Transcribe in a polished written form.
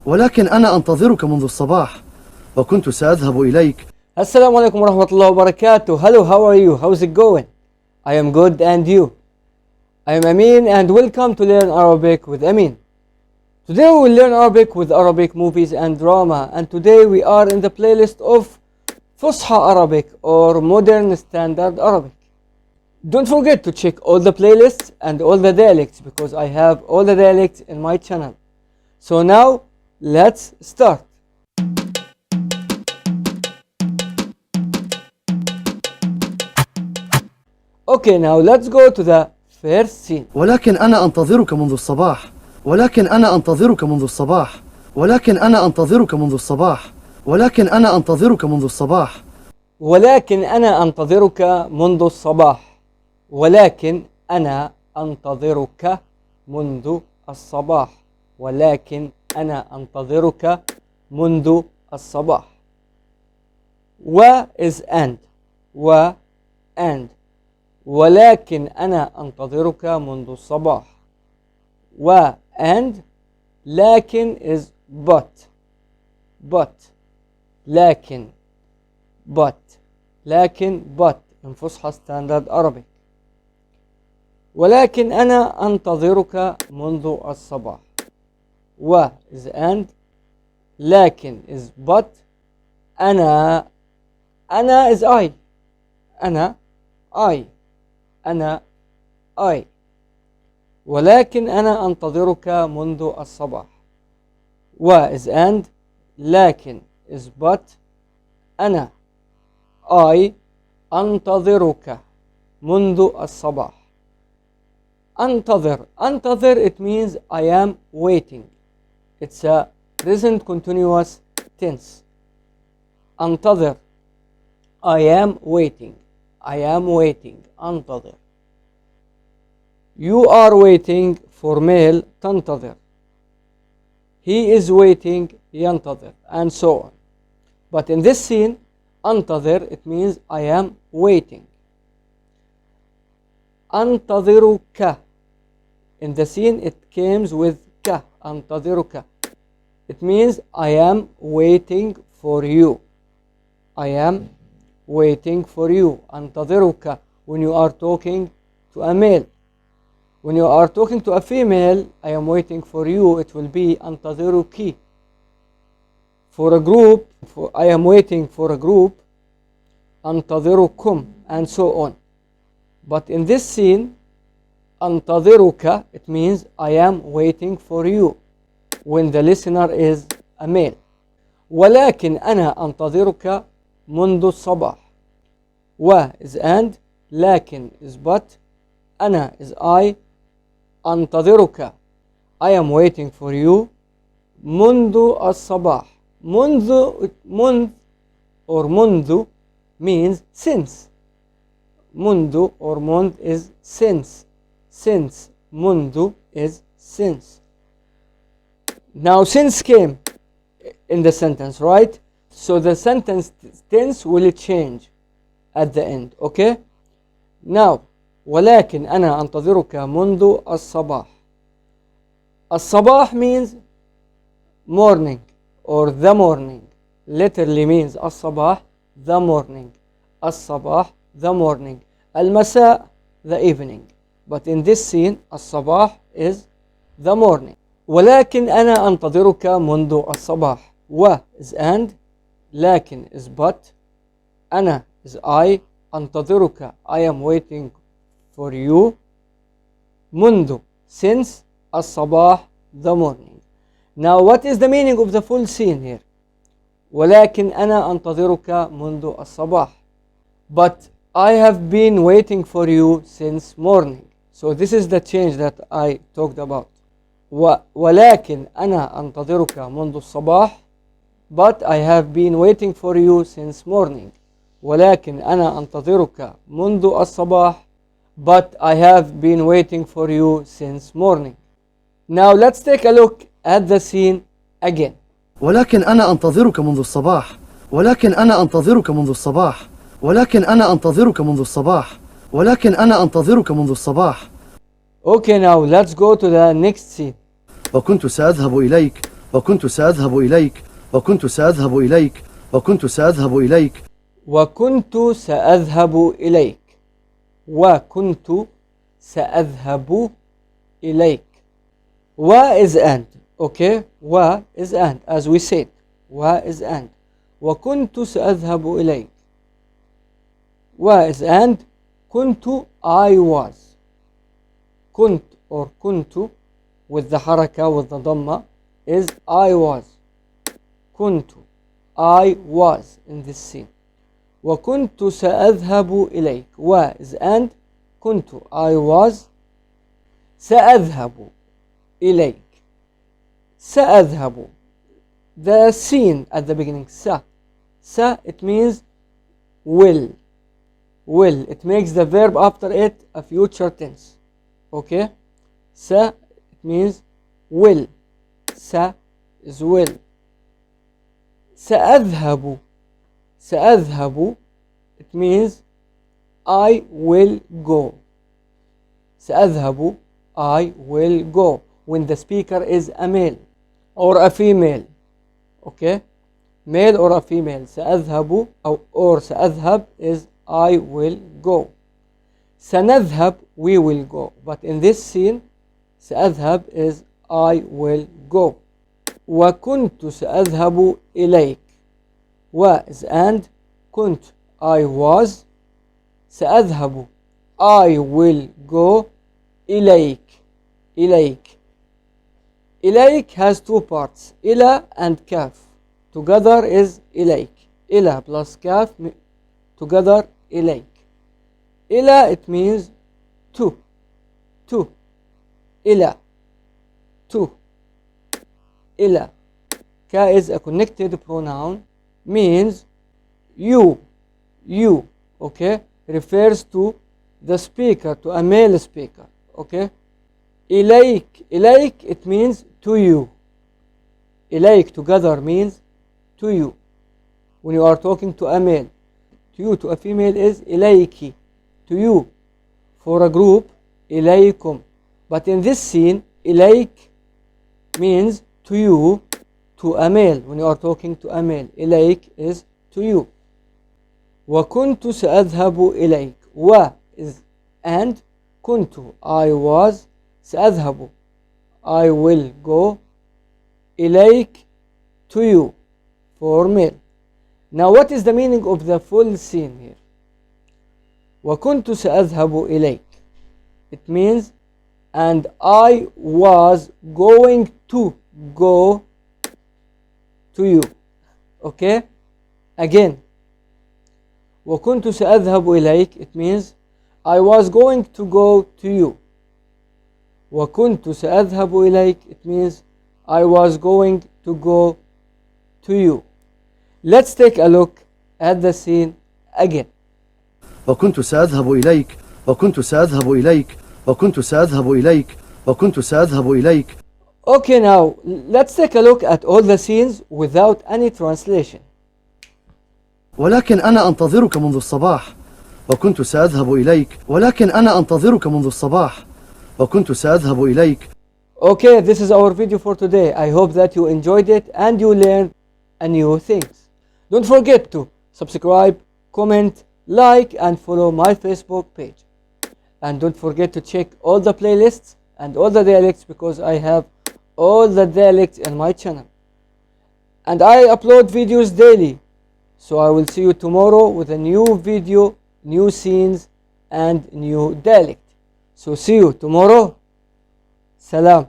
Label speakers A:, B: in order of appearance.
A: ولكن أنا أنتظرك منذ الصباح وكنت سأذهب إليك.
B: Assalamu alaikum wa rahmatullahi wa barakatuh. Hello, how are you? How's it going? I am good, and you? I am Amin, and welcome to Learn Arabic with Amin. Today we will learn Arabic with Arabic movies and drama, and today we are in the playlist of Fusha Arabic or Modern Standard Arabic. Don't forget to check all the playlists and all the dialects because I have all the dialects in my channel. So now let's start. Okay, now let's go to the first scene.
A: ولكن أنا أنتظرك منذ الصباح ولكن أنا أنتظرك منذ الصباح ولكن أنا أنتظرك منذ الصباح ولكن أنا أنتظرك منذ الصباح
B: ولكن أنا أنتظرك منذ الصباح ولكن أنا أنتظرك منذ الصباح ولكن أنا أنتظرك منذ الصباح. و is and ولكن أنا أنتظرك منذ الصباح. و and لكن is but لكن in فصحى ستاندرد Arabic. ولكن أنا أنتظرك منذ الصباح. و is and لكن is but أنا is I ولكن أنا أنتظرك منذ الصباح. و is and لكن is but أنا I أنتظرك منذ الصباح. أنتظر it means I am waiting. It's a present continuous tense. أنتظر I am waiting. أنتظر. You are waiting for male تنتظر. He is waiting ينتظر, and so on. But in this scene أنتظر it means I am waiting. أنتظرك. In the scene it comes with ك. أنتظرك. It means I am waiting for you. أنتظرك when you are talking to a male. When you are talking to a female, I am waiting for you, it will be أنتظرك. For a group, I am waiting for a group, أنتظركم, and so on. But in this scene, أنتظرك, it means I am waiting for you when the listener is a male. ولكن أنا أنتظرك منذ الصباح. و is and لكن is but أنا is I أنتظرك I am waiting for you منذ الصباح. منذ means since. منذ or منذ is since. منذ is since. Now since came in the sentence, right? So the sentence tense will change at the end, okay? Now ولكن أنا أنتظرك منذ الصباح. الصباح means morning or the morning. Literally means الصباح the morning. الصباح the morning. المساء the evening. But in this scene الصباح is the morning. ولكن أنا أنتظرك منذ الصباح. و is and لكن is but أنا is I أنتظرك I am waiting for you منذ since الصباح the morning. Now what is the meaning of the full scene here? ولكن أنا أنتظرك منذ الصباح. But I have been waiting for you since morning. So this is the change that I talked about. ولكن أنا أنتظرك منذ الصباح. But I have been waiting for you since morning. ولكن أنا أنتظرك منذ الصباح. But I have been waiting for you since morning. Now let's take a look at the scene again.
A: ولكن أنا أنتظرك منذ الصباح ولكن أنا أنتظرك منذ الصباح ولكن أنا أنتظرك منذ الصباح ولكن أنا أنتظرك منذ الصباح.
B: Okay, now let's go to the next scene.
A: وكنت سأذهب إليك وكنت سأذهب إليك وكنت سأذهب إليك وكنت سأذهب إليك
B: وكنت سأذهب إليك وكنت سأذهب إليك. و is and. Okay, و is and as we said. و is and. وكنت سأذهب إليك. و is and. كنت I was. كنت or كنت with the حركة with the ضمة is I was. كنت I was in this scene. وكنت سأذهب إليك. و is and. كنت I was. سأذهب إليك. سأذهب. The scene at the beginning. sa it means will. Will. It makes the verb after it a future tense. Okay? Sa it means will. Sa is will. سأذهب. سأذهب it means I will go. سأذهب I will go when the speaker is a male or a female. Okay? Male or a female. سأذهب or سأذهب is I will go. سنذهب we will go. But in this scene سأذهب is I will go. وكنت سأذهب إليك. و is and. كنت I was. سأذهب I will go. إليك. إليك. إليك has two parts. إلى and كاف. Together is إليك. إلى plus كاف together إليك. إلى it means to. To. إلى. To. إلى. Ka is a connected pronoun means you. You. Okay? Refers to the speaker, to a male speaker. Okay? إليك. إليك it means to you. إليك together means to you. When you are talking to a male. To you, to a female is إليك. To you. For a group, إليكم. But in this scene, إليك means to you, to a male. When you are talking to a male, إليك is to you. وكنت سأذهب إليك. و is and. كنت I was. سأذهب I will go. إليك to you for male. Now what is the meaning of the full scene here? وكنت سأذهب إليك. It means and I was going to go to you. Okay? Again. وكنت سأذهب إليك. It means I was going to go to you. وكنت سأذهب إليك. It means I was going to go to you. Let's take a look at the scene again.
A: وكنت سأذهب إليك وكنت سأذهب إليك وكنت سأذهب إليك وكنت سأذهب إليك.
B: Okay, now let's take a look at all the scenes without any translation.
A: ولكن أنا أنتظرك منذ الصباح وكنت سأذهب إليك ولكن أنا أنتظرك منذ الصباح وكنت سأذهب إليك.
B: Okay, this is our video for today. I hope that you enjoyed it and you learned a new things. Don't forget to subscribe, comment, like and follow my Facebook page. And don't forget to check all the playlists and all the dialects because I have all the dialects in my channel. And I upload videos daily. So I will see you tomorrow with a new video, new scenes and new dialect. So see you tomorrow. Salam.